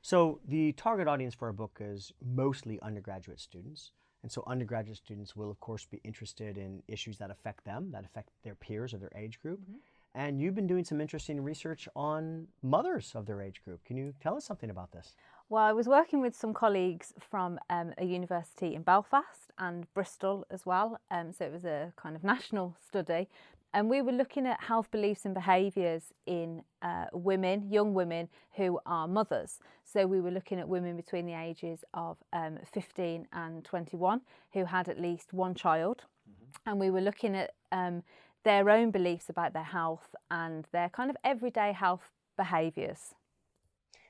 So the target audience for our book is mostly undergraduate students. And so undergraduate students will, of course, be interested in issues that affect them, that affect their peers or their age group. And you've been doing some interesting research on mothers of their age group. Can you tell us something about this? Well, I was working with some colleagues from a university in Belfast and Bristol as well. So it was a kind of national study. And we were looking at health beliefs and behaviours in women, young women who are mothers. So we were looking at women between the ages of 15 and 21 who had at least one child. And we were looking at their own beliefs about their health and their kind of everyday health behaviours.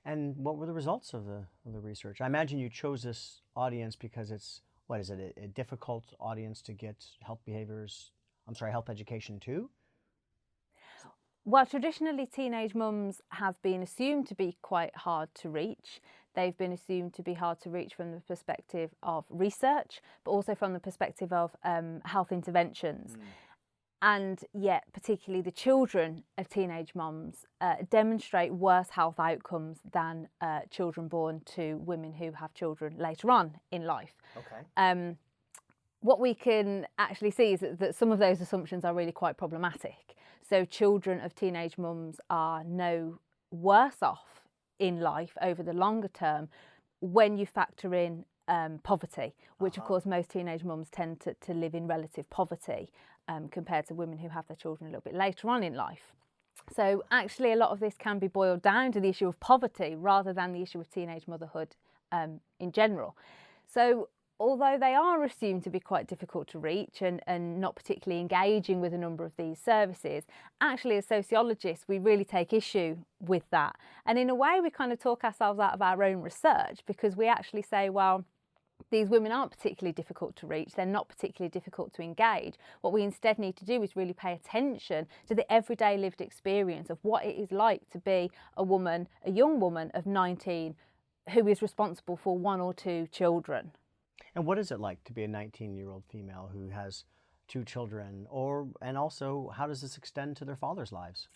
And what were the results of the research? I imagine you chose this audience because it's, what is it, a difficult audience to get health education to? Well, traditionally teenage mums have been assumed to be quite hard to reach. They've been assumed to be hard to reach from the perspective of research, but also from the perspective of health interventions. And yet, particularly the children of teenage mums demonstrate worse health outcomes than children born to women who have children later on in life. Okay. What we can actually see is that some of those assumptions are really quite problematic. So children of teenage mums are no worse off in life over the longer term when you factor in poverty, which of course most teenage mums tend to live in relative poverty compared to women who have their children a little bit later on in life. So actually a lot of this can be boiled down to the issue of poverty rather than the issue of teenage motherhood in general. So although they are assumed to be quite difficult to reach and not particularly engaging with a number of these services, actually as sociologists we really take issue with that. And in a way we kind of talk ourselves out of our own research because we actually say, well, these women aren't particularly difficult to reach, they're not particularly difficult to engage. What we instead need to do is really pay attention to the everyday lived experience of what it is like to be a woman, a young woman of 19 who is responsible for one or two children. And what is it like to be a 19-year-old female who has two children? And also, how does this extend to their fathers' lives?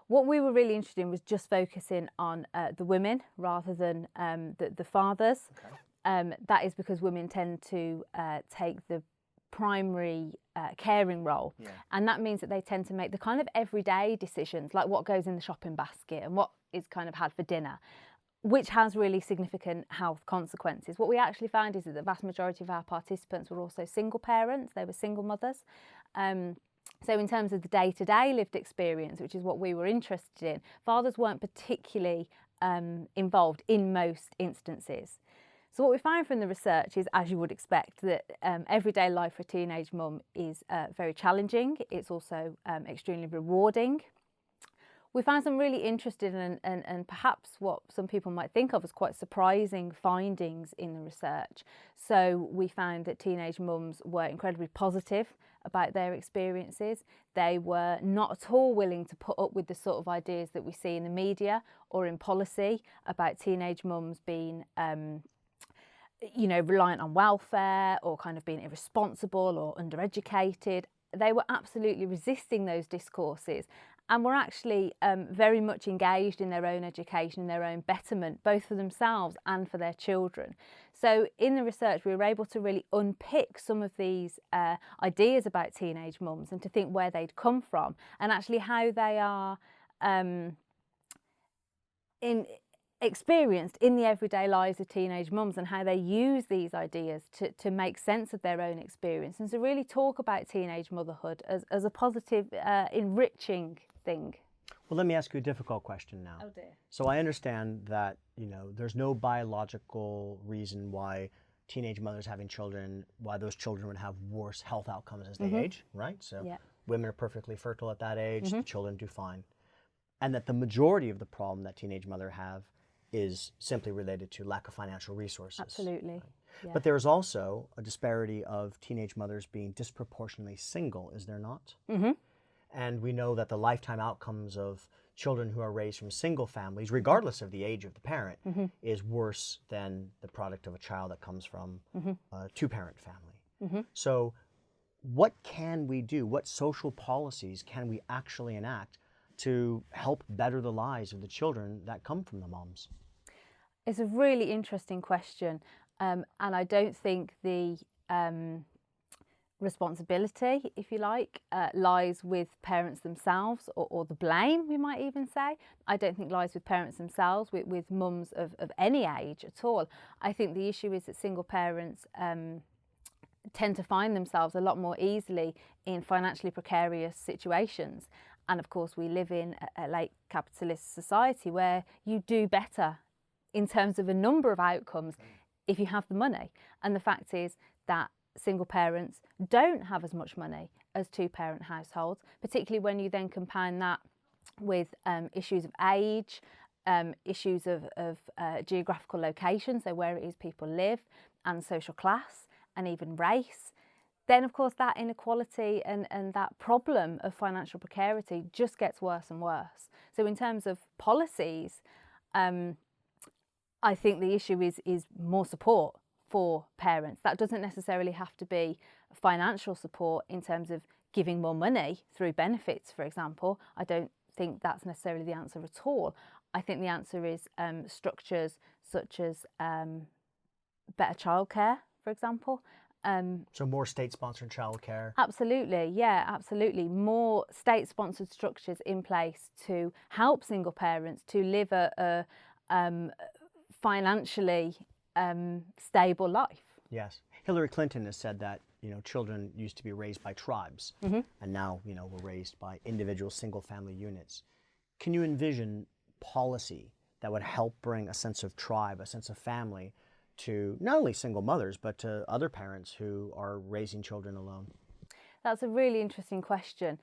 What we were really interested in was just focusing on the women rather than the fathers. Okay. That is because women tend to take the primary caring role. Yeah. And that means that they tend to make the kind of everyday decisions, like what goes in the shopping basket and what is kind of had for dinner, which has really significant health consequences. What we actually found is that the vast majority of our participants were also single parents, they were single mothers. So in terms of the day-to-day lived experience, which is what we were interested in, fathers weren't particularly involved in most instances. So what we found from the research is, as you would expect, that everyday life for a teenage mum is very challenging. It's also extremely rewarding. We found some really interesting and perhaps what some people might think of as quite surprising findings in the research. So we found that teenage mums were incredibly positive about their experiences. They were not at all willing to put up with the sort of ideas that we see in the media or in policy about teenage mums being reliant on welfare or kind of being irresponsible or undereducated. They were absolutely resisting those discourses and were actually very much engaged in their own education, their own betterment, both for themselves and for their children. So in the research, we were able to really unpick some of these ideas about teenage mums and to think where they'd come from and actually how they are experienced in the everyday lives of teenage mums and how they use these ideas to make sense of their own experience and to really talk about teenage motherhood as a positive, enriching thing. Well, let me ask you a difficult question now. Oh dear. So I understand that, there's no biological reason why teenage mothers having children, why those children would have worse health outcomes as they age, right? So Yeah. women are perfectly fertile at that age, the children do fine. And that the majority of the problem that teenage mothers have is simply related to lack of financial resources. Absolutely. Right? Yeah. But there's also a disparity of teenage mothers being disproportionately single, is there not? And we know that the lifetime outcomes of children who are raised from single families, regardless of the age of the parent, is worse than the product of a child that comes from a two-parent family. So what can we do? What social policies can we actually enact to help better the lives of the children that come from the moms? It's a really interesting question, and I don't think the responsibility, if you like, lies with parents themselves, or the blame, we might even say. I don't think lies with parents themselves, with mums of any age at all. I think the issue is that single parents tend to find themselves a lot more easily in financially precarious situations. And of course, we live in a late capitalist society where you do better in terms of a number of outcomes if you have the money. And the fact is that single parents don't have as much money as two-parent households, particularly when you then compound that with issues of age, issues of geographical location, so where it is people live, and social class, and even race. Then of course that inequality and that problem of financial precarity just gets worse and worse. So in terms of policies, I think the issue is more support for parents. That doesn't necessarily have to be financial support in terms of giving more money through benefits, for example. I don't think that's necessarily the answer at all. I think the answer is structures such as better childcare, for example. So more state-sponsored childcare. Absolutely, yeah, absolutely. More state-sponsored structures in place to help single parents to live a financially stable life. Yes. Hillary Clinton has said that, children used to be raised by tribes, and now, we're raised by individual single-family units. Can you envision policy that would help bring a sense of tribe, a sense of family, to not only single mothers, but to other parents who are raising children alone? That's a really interesting question.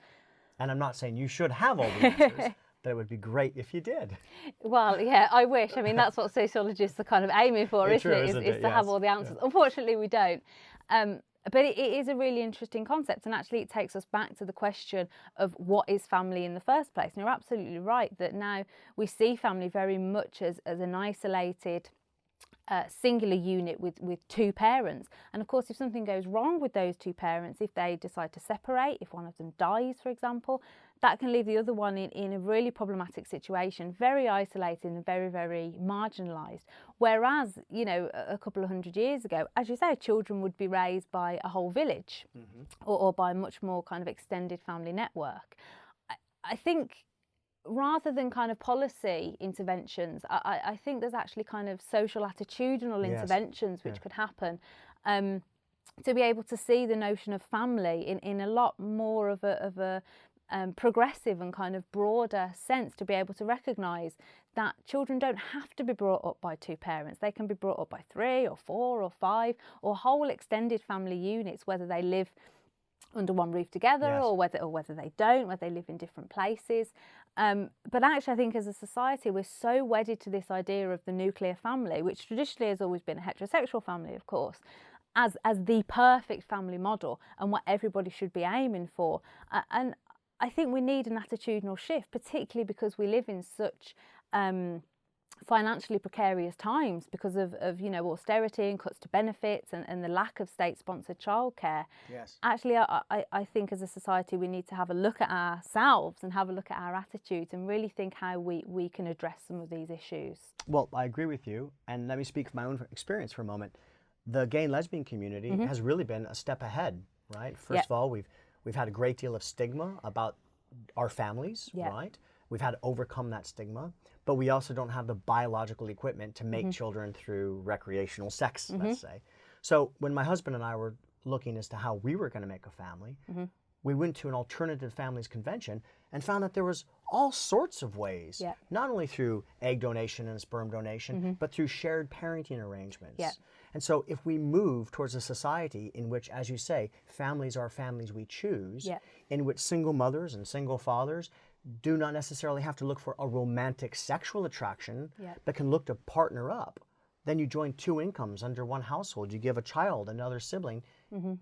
And I'm not saying you should have all the answers, but it would be great if you did. Well, yeah, I wish. I mean, that's what sociologists are kind of aiming for, isn't it? Is to have all the answers. Yeah. Unfortunately, we don't. But it is a really interesting concept, and actually it takes us back to the question of what is family in the first place. And you're absolutely right that now we see family very much as an isolated singular unit with two parents. And of course, if something goes wrong with those two parents, if they decide to separate, if one of them dies, for example, that can leave the other one in a really problematic situation, very isolated and very, very marginalised. Whereas, a couple of 100 years ago, as you say, children would be raised by a whole village or by a much more kind of extended family network. I think rather than kind of policy interventions, I think there's actually kind of social attitudinal interventions which could happen to be able to see the notion of family in a lot more of a progressive and kind of broader sense, to be able to recognise that children don't have to be brought up by two parents. They can be brought up by 3 or 4 or 5 or whole extended family units, whether they live under one roof together or whether they don't, whether they live in different places. But actually I think as a society we're so wedded to this idea of the nuclear family, which traditionally has always been a heterosexual family, of course, as the perfect family model and what everybody should be aiming for. And I think we need an attitudinal shift, particularly because we live in such financially precarious times because of austerity and cuts to benefits and the lack of state-sponsored childcare. Yes. Actually, I think as a society we need to have a look at ourselves and have a look at our attitudes and really think how we can address some of these issues. Well, I agree with you, and let me speak from my own experience for a moment. The gay and lesbian community has really been a step ahead, right? First of all, we've had a great deal of stigma about our families, right? We've had to overcome that stigma, but we also don't have the biological equipment to make children through recreational sex, let's say. So when my husband and I were looking as to how we were going to make a family, we went to an alternative families convention and found that there was all sorts of ways, not only through egg donation and sperm donation, but through shared parenting arrangements. And so if we move towards a society in which, as you say, families are families we choose, in which single mothers and single fathers do not necessarily have to look for a romantic sexual attraction, but can look to partner up, then you join 2 incomes under one household, you give a child another sibling.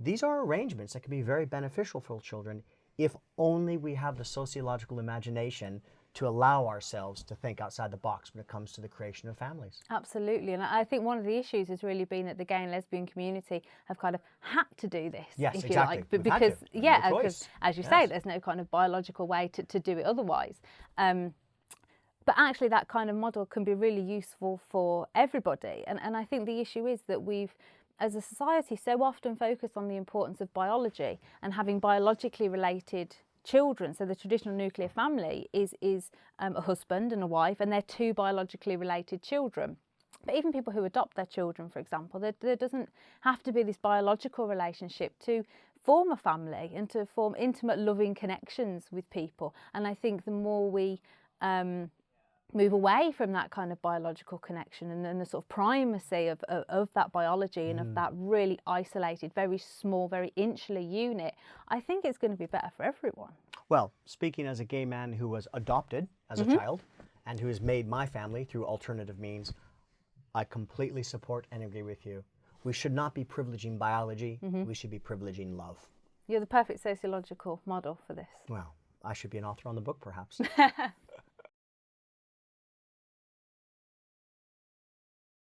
These are arrangements that can be very beneficial for children if only we have the sociological imagination to allow ourselves to think outside the box when it comes to the creation of families. Absolutely, and I think one of the issues has really been that the gay and lesbian community have kind of had to do this, if you like, but because because as you say, there's no kind of biological way to do it otherwise. But actually that kind of model can be really useful for everybody. And I think the issue is that we've, as a society, so often focused on the importance of biology and having biologically related children. So the traditional nuclear family is a husband and a wife, and they're two biologically related children. But even people who adopt their children, for example, there doesn't have to be this biological relationship to form a family and to form intimate, loving connections with people. And I think the more we move away from that kind of biological connection and the sort of primacy of that biology and of that really isolated, very small, very insular unit, I think it's going to be better for everyone. Well, speaking as a gay man who was adopted as a child and who has made my family through alternative means, I completely support and agree with you. We should not be privileging biology, we should be privileging love. You're the perfect sociological model for this. Well, I should be an author on the book, perhaps.